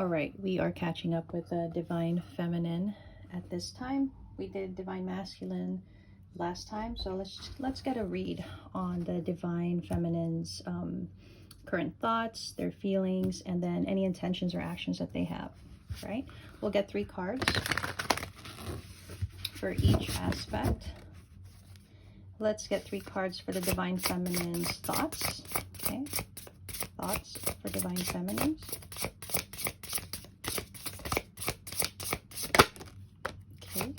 All right, we are catching up with the Divine Feminine at this time. We did Divine Masculine last time, so let's get a read on the Divine Feminine's current thoughts, their feelings, and then any intentions or actions that they have. Right? We'll get 3 cards for each aspect. Let's get 3 cards for the Divine Feminine's thoughts. Okay, thoughts for Divine Feminines. Okay.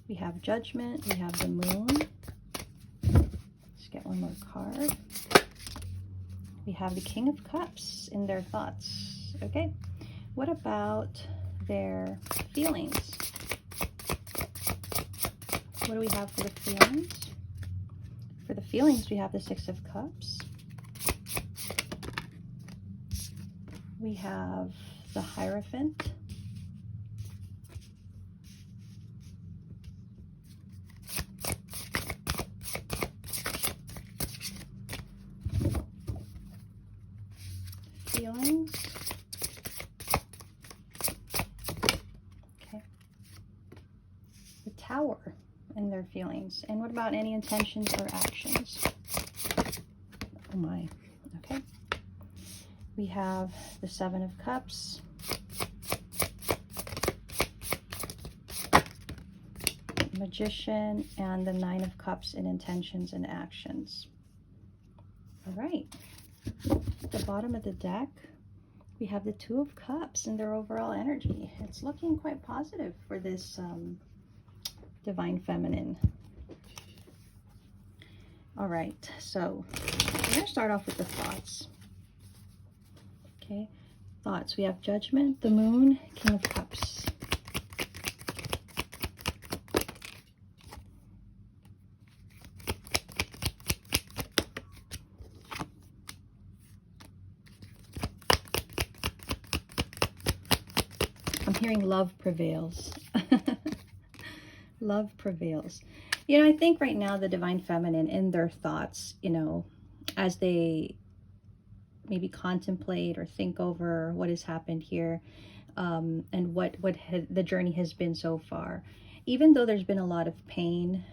We have Judgment, we have the Moon. Let's get one more card. We have the King of Cups in their thoughts. Okay, what about their feelings? What do we have for the feelings? For the feelings, we have the Six of Cups. We have the Hierophant. Feelings. Okay. The Tower and their feelings. And what about any intentions or actions? Oh my. Okay. We have the Seven of Cups. Magician and the Nine of Cups in intentions and actions. All right. At the bottom of the deck, we have the Two of Cups and their overall energy. It's looking quite positive for this Divine Feminine. All right, so we're going to start off with the thoughts. Okay, thoughts. We have Judgment, the Moon, King of Cups. I'm hearing love prevails. Love prevails. You know, I think right now the Divine Feminine in their thoughts, you know, as they maybe contemplate or think over what has happened here, and what the journey has been so far. Even though there's been a lot of pain,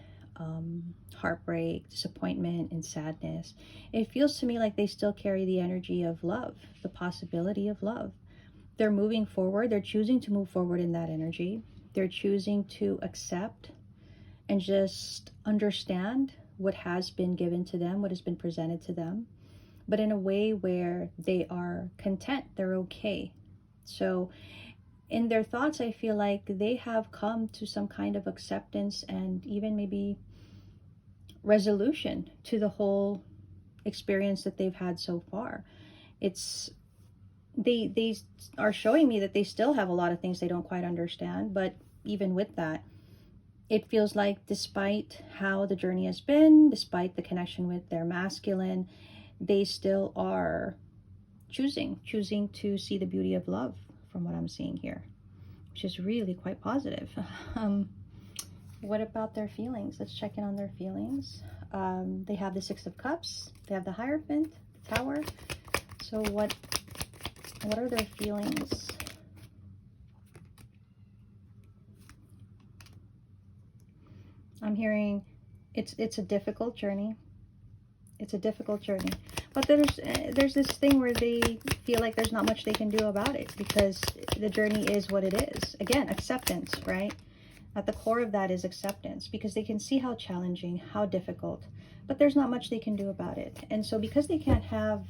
heartbreak, disappointment, and sadness, it feels to me like they still carry the energy of love, the possibility of love. They're moving forward. They're choosing to move forward in that energy. They're choosing to accept and just understand what has been given to them, what has been presented to them, but in a way where they are content, they're okay. So in their thoughts, I feel like they have come to some kind of acceptance and even maybe resolution to the whole experience that they've had so far. It's they are showing me that they still have a lot of things they don't quite understand, but even with that, it feels like despite how the journey has been, despite the connection with their masculine, they still are choosing to see the beauty of love from what I'm seeing here, which is really quite positive. What about their feelings? Let's check in on their feelings. They have the Six of Cups, they have the Hierophant, the Tower. So what are their feelings? I'm hearing it's a difficult journey. It's a difficult journey. But there's this thing where they feel like there's not much they can do about it because the journey is what it is. Again, acceptance, right? At the core of that is acceptance, because they can see how challenging, how difficult, but there's not much they can do about it. And so because they can't have,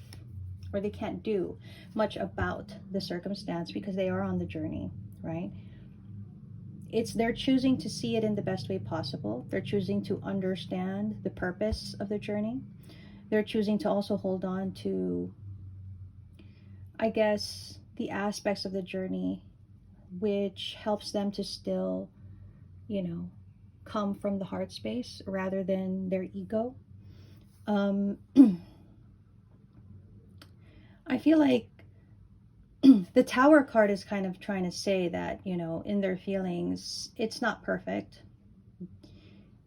or they can't do much about the circumstance because they are on the journey, right? They're choosing to see it in the best way possible. They're choosing to understand the purpose of the journey. They're choosing to also hold on to, I guess, the aspects of the journey which helps them to still, you know, come from the heart space rather than their ego. I feel like the Tower card is kind of trying to say that, you know, in their feelings, it's not perfect.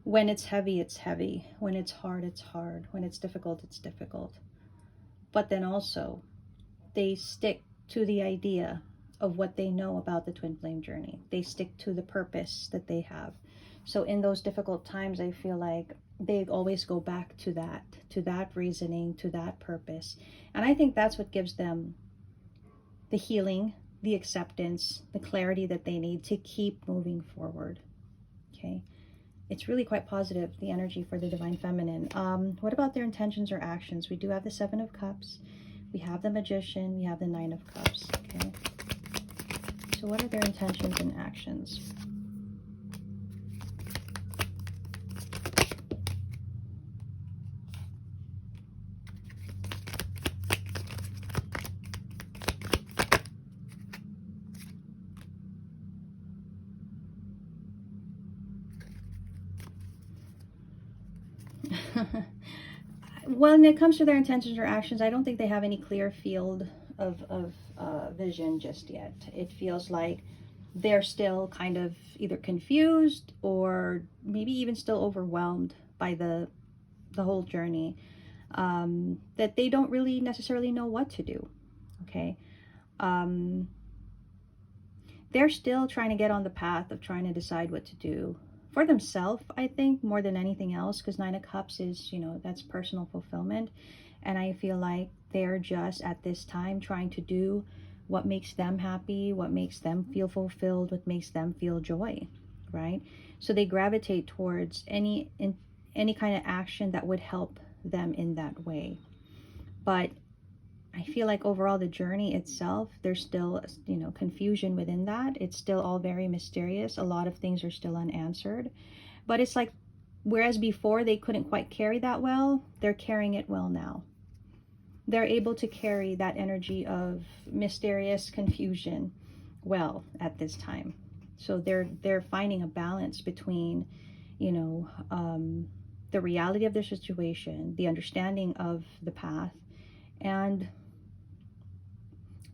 When it's heavy, it's heavy. When it's hard, it's hard. When it's difficult, it's difficult. but then also they stick to the idea of what they know about the twin flame journey. They stick to the purpose that they have. So in those difficult times, I feel like they always go back to that reasoning, to that purpose. And I think that's what gives them the healing, the acceptance, the clarity that they need to keep moving forward. Okay. It's really quite positive, the energy for the Divine Feminine. What about their intentions or actions? We do have the Seven of Cups. We have the Magician. We have the Nine of Cups. Okay. So what are their intentions and actions? When it comes to their intentions or actions, I don't think they have any clear field of vision just yet. It feels like they're still kind of either confused or maybe even still overwhelmed by the whole journey, that they don't really necessarily know what to do. Okay. They're still trying to get on the path of trying to decide what to do for themselves, I think, more than anything else, because Nine of Cups is, you know, that's personal fulfillment. And I feel like they're just at this time trying to do what makes them happy, what makes them feel fulfilled, what makes them feel joy, right? So they gravitate towards any kind of action that would help them in that way. But I feel like overall the journey itself, there's still, you know, confusion within that. It's still all very mysterious. A lot of things are still unanswered. But it's like, whereas before they couldn't quite carry that well, they're carrying it well now. They're able to carry that energy of mysterious confusion well at this time. So they're finding a balance between, you know, the reality of their situation, the understanding of the path, and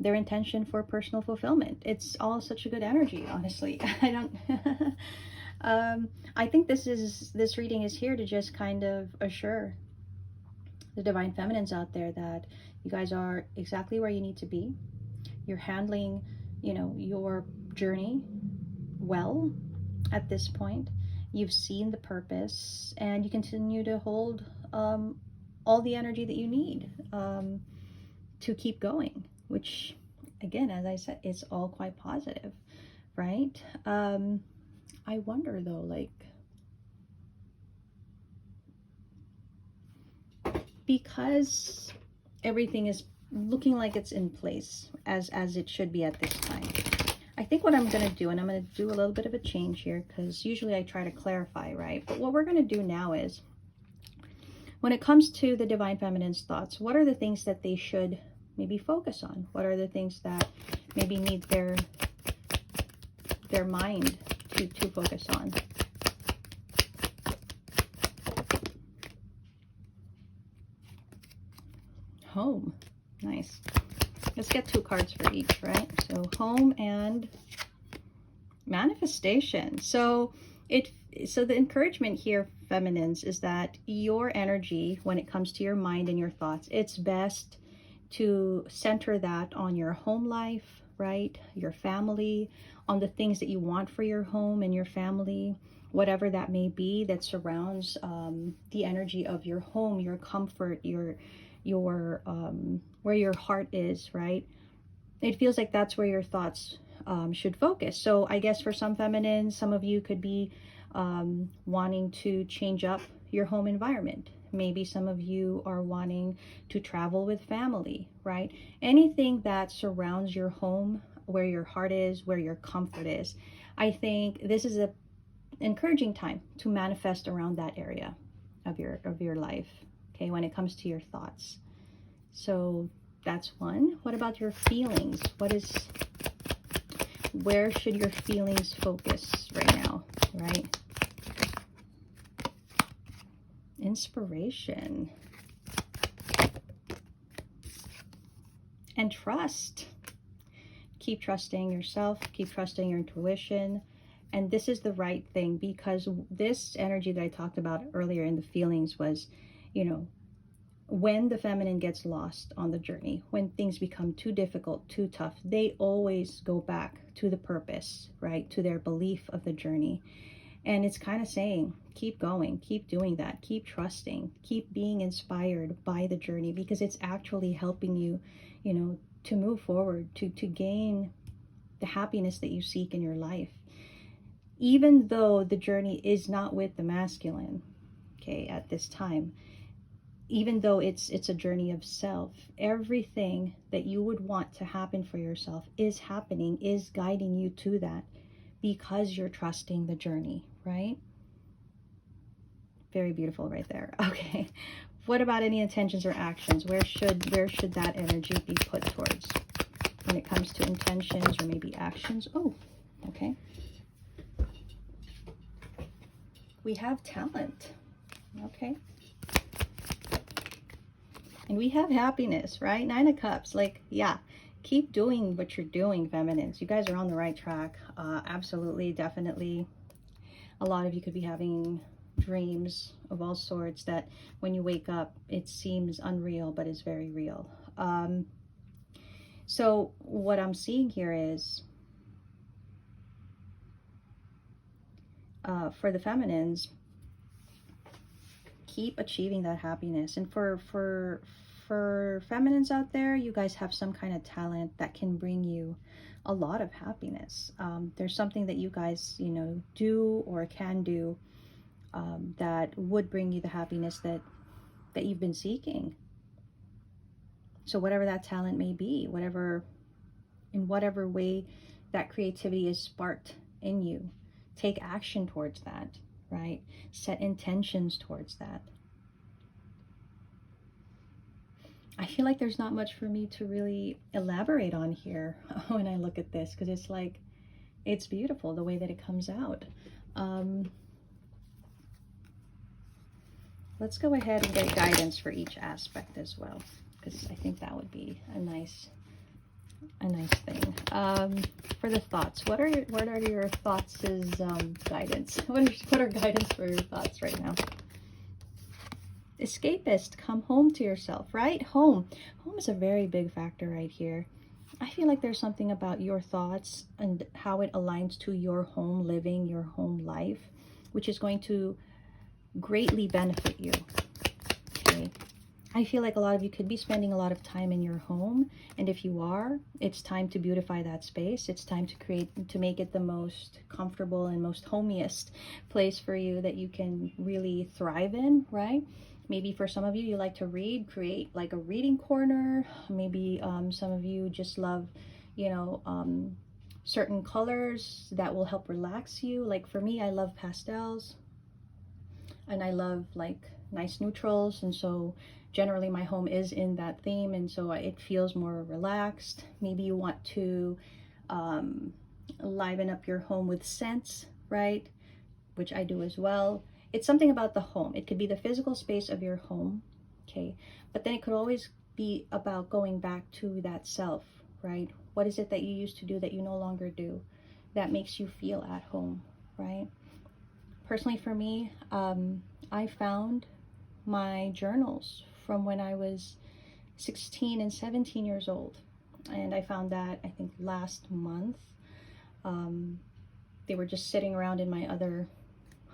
their intention for personal fulfillment. It's all such a good energy, honestly. I don't I think this reading is here to just kind of assure the Divine Feminines out there that you guys are exactly where you need to be. You're handling, you know, your journey well at this point. You've seen the purpose, and you continue to hold all the energy that you need to keep going, which, again, as I said, is all quite positive, right? I wonder though, like, because everything is looking like it's in place as it should be at this time, I think what I'm going to do, and I'm going to do a little bit of a change here, because usually I try to clarify, right? But what we're going to do now is, when it comes to the Divine Feminine's thoughts, what are the things that they should maybe focus on? What are the things that maybe need their mind to focus on? Home. Nice. Let's get 2 cards for each, right? So home and manifestation. So the encouragement here, feminines, is that your energy, when it comes to your mind and your thoughts, it's best to center that on your home life, right? Your family, on the things that you want for your home and your family, whatever that may be that surrounds the energy of your home, your comfort, your where your heart is, right? It feels like that's where your thoughts should focus. So I guess for some feminines, some of you could be wanting to change up your home environment. Maybe some of you are wanting to travel with family, right? Anything that surrounds your home, where your heart is, where your comfort is. I think this is a encouraging time to manifest around that area of your life, okay, when it comes to your thoughts. So that's one. What about your feelings? Where should your feelings focus right now, right? Inspiration and trust. Keep trusting yourself, keep trusting your intuition. And this is the right thing, because this energy that I talked about earlier in the feelings was, you know, when the feminine gets lost on the journey, when things become too difficult, too tough, they always go back to the purpose, right? To their belief of the journey. And it's kind of saying, keep going, keep doing that, keep trusting, keep being inspired by the journey, because it's actually helping you, you know, to move forward, to gain the happiness that you seek in your life. Even though the journey is not with the masculine, okay, at this time, even though it's a journey of self, everything that you would want to happen for yourself is happening, is guiding you to that, because you're trusting the journey, right? Very beautiful right there. Okay, what about any intentions or actions? Where should that energy be put towards when it comes to intentions or maybe actions? Oh, okay. We have talent. Okay. And we have happiness, right? 9 of Cups. Like, yeah, keep doing what you're doing, feminines. You guys are on the right track. Absolutely, definitely. A lot of you could be having dreams of all sorts that when you wake up, it seems unreal, but is very real. So what I'm seeing here is, for the feminines, keep achieving that happiness. And for feminines out there, you guys have some kind of talent that can bring you a lot of happiness. There's something that you guys, you know, do or can do that would bring you the happiness that you've been seeking. So whatever that talent may be, in whatever way that creativity is sparked in you, take action towards that, right? Set intentions towards that. I feel like there's not much for me to really elaborate on here when I look at this, because it's like, it's beautiful the way that it comes out. Let's go ahead and get guidance for each aspect as well, because I think that would be a nice thing. For the thoughts, what are your thoughts as guidance? What are guidance for your thoughts right now? Escapist, come home to yourself, right? Home is a very big factor right here. I feel like there's something about your thoughts and how it aligns to your home living, your home life, which is going to greatly benefit you. Okay, I feel like a lot of you could be spending a lot of time in your home, and if you are, it's time to beautify that space. It's time to make it the most comfortable and most homiest place for you that you can really thrive in, right? Maybe for some of you, you like to read, create like a reading corner. Maybe some of you just love, you know, certain colors that will help relax you. Like for me, I love pastels, and I love like nice neutrals, and so generally my home is in that theme, and so it feels more relaxed. Maybe you want to liven up your home with scents, right? Which I do as well. It's something about the home. It could be the physical space of your home, okay? But then it could always be about going back to that self, right? What is it that you used to do that you no longer do that makes you feel at home, right? Personally, for me, I found my journals from when I was 16 and 17 years old. And I found that, I think, last month. They were just sitting around in my other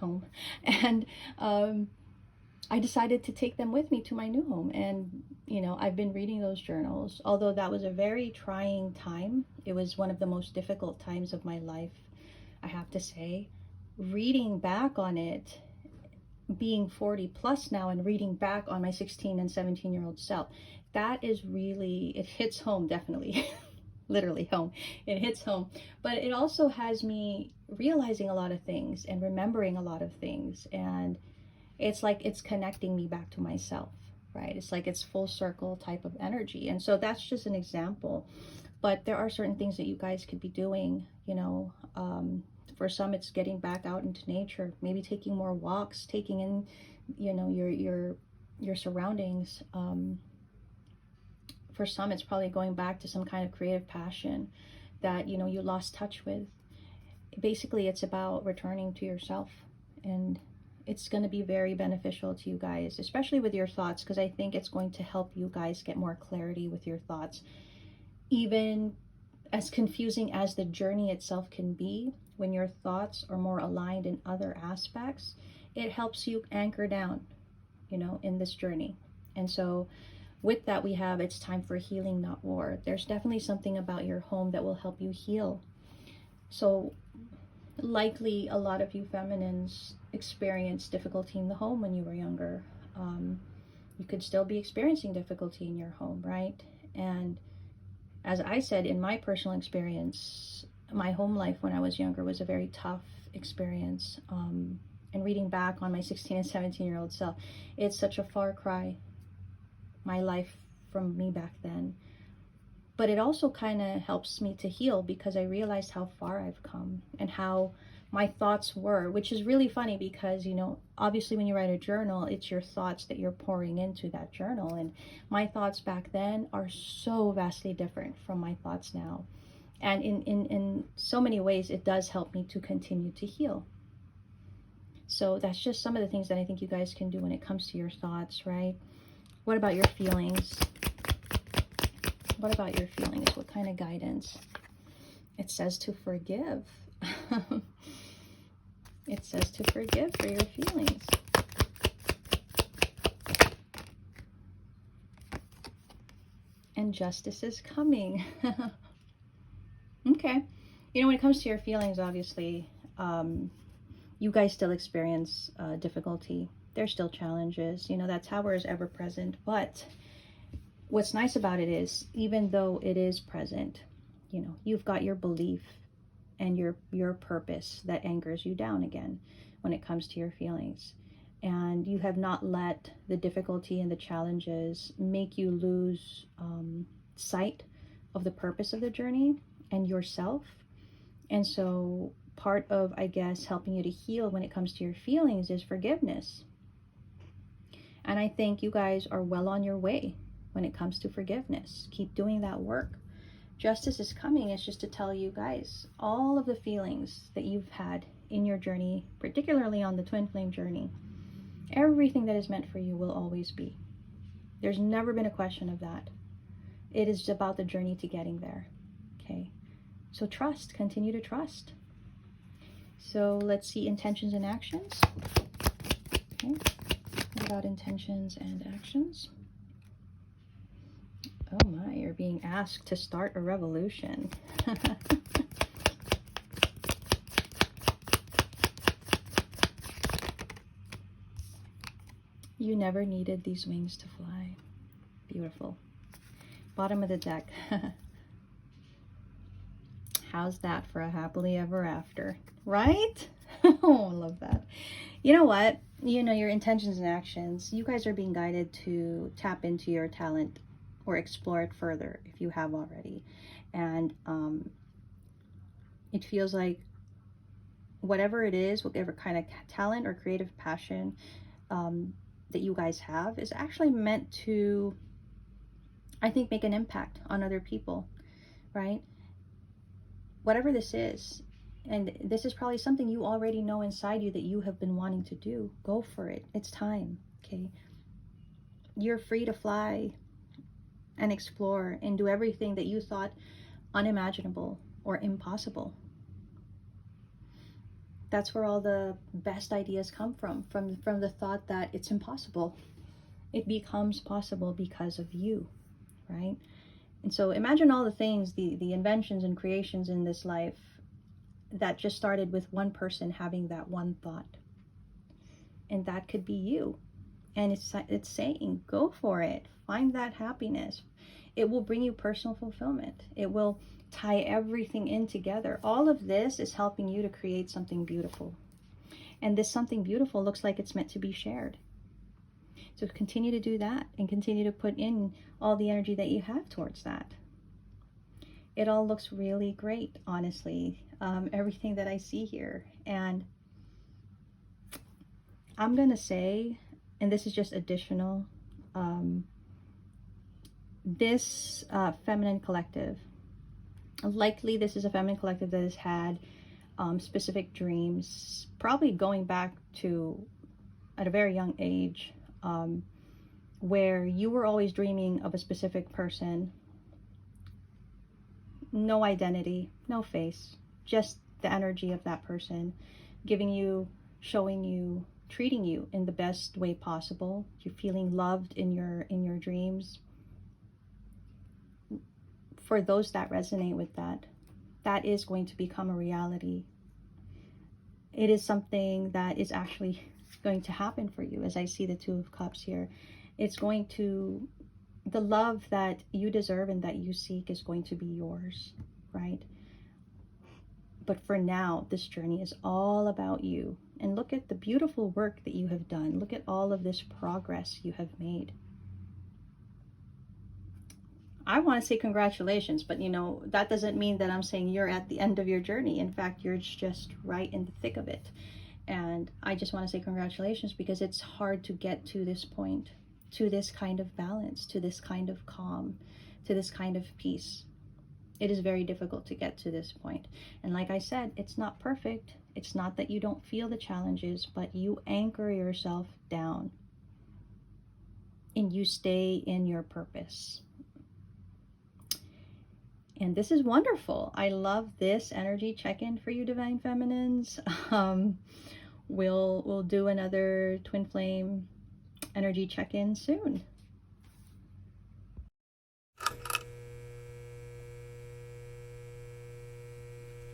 home. And I decided to take them with me to my new home. And, you know, I've been reading those journals. Although that was a very trying time. It was one of the most difficult times of my life, I have to say. Reading back on it, being 40 plus now and reading back on my 16 and 17-year-old self, that is really, it hits home, definitely. Literally home. It hits home. But it also has me realizing a lot of things and remembering a lot of things. And it's like it's connecting me back to myself, right? It's like it's full circle type of energy. And so that's just an example. But there are certain things that you guys could be doing, you know. For some, it's getting back out into nature, maybe taking more walks, taking in, you know, your surroundings. For some, it's probably going back to some kind of creative passion that, you know, you lost touch with. Basically, it's about returning to yourself and It's going to be very beneficial to you guys, especially with your thoughts, because I think it's going to help you guys get more clarity with your thoughts. Even as confusing as the journey itself can be, when your thoughts are more aligned in other aspects, it helps you anchor down, you know, in this journey. And so with that, we have, it's time for healing, not war. There's definitely something about your home that will help you heal. So likely a lot of you feminines experienced difficulty in the home when you were younger. You could still be experiencing difficulty in your home, right? And as I said, in my personal experience, my home life when I was younger was a very tough experience. And reading back on my 16 and 17-year-old self, it's such a far cry, my life from me back then. But it also kind of helps me to heal, because I realized how far I've come and how my thoughts were, which is really funny because, you know, obviously when you write a journal, it's your thoughts that you're pouring into that journal. And my thoughts back then are so vastly different from my thoughts now. And in so many ways, it does help me to continue to heal. So that's just some of the things that I think you guys can do when it comes to your thoughts, right? What about your feelings? What about your feelings? What kind of guidance? It says to forgive. It says to forgive for your feelings. And justice is coming. Okay. You know, when it comes to your feelings, obviously, you guys still experience difficulty. There's still challenges. You know, that tower is ever present. But what's nice about it is, even though it is present, you know, you've got your belief and your purpose that anchors you down again when it comes to your feelings. And you have not let the difficulty and the challenges make you lose sight of the purpose of the journey and yourself. And so part of, I guess, helping you to heal when it comes to your feelings is forgiveness. And I think you guys are well on your way when it comes to forgiveness. Keep doing that work. Justice is coming. It's just to tell you guys all of the feelings that you've had in your journey, particularly on the twin flame journey. Everything that is meant for you will always be. There's never been a question of that. It is about the journey to getting there. Okay. So trust, continue to trust. So let's see intentions and actions. Okay. What about intentions and actions? Oh my, you're being asked to start a revolution. You never needed these wings to fly. Beautiful. Bottom of the deck. How's that for a happily ever after? Right? Oh, I love that. You know what? You know, your intentions and actions, you guys are being guided to tap into your talent or explore it further if you have already. And it feels like whatever it is, whatever kind of talent or creative passion that you guys have is actually meant to, I think, make an impact on other people, right? Whatever this is, and this is probably something you already know inside you that you have been wanting to do, go for it. It's time, okay? You're free to fly and explore and do everything that you thought unimaginable or impossible. That's where all the best ideas come from the thought that it's impossible. It becomes possible because of you, right? And so imagine all the things, the inventions and creations in this life that just started with one person having that one thought. And that could be you. And it's saying, go for it. Find that happiness. It will bring you personal fulfillment. It will tie everything in together. All of this is helping you to create something beautiful. And this something beautiful looks like it's meant to be shared. So continue to do that and continue to put in all the energy that you have towards that. It all looks really great, honestly. Everything that I see here. And I'm going to say, and this is just additional, this feminine collective, likely this is a feminine collective that has had specific dreams, probably going back to at a very young age, where you were always dreaming of a specific person. No identity, no face, just the energy of that person, giving you, showing you, treating you in the best way possible. You're feeling loved in your dreams. For those that resonate with that, that is going to become a reality. It is something that is actually going to happen for you. As I see the Two of Cups here, it's going to, the love that you deserve and that you seek is going to be yours, right? But for now, this journey is all about you. And look at the beautiful work that you have done. Look at all of this progress you have made. I want to say congratulations, but you know, that doesn't mean that I'm saying you're at the end of your journey. In fact, you're just right in the thick of it. And I just want to say congratulations, because it's hard to get to this point, to this kind of balance, to this kind of calm, to this kind of peace. It is very difficult to get to this point. And like I said, it's not perfect. It's not that you don't feel the challenges, but you anchor yourself down and you stay in your purpose. And this is wonderful. I love this energy check-in for you, Divine Feminines. We'll do another twin flame energy check-in soon.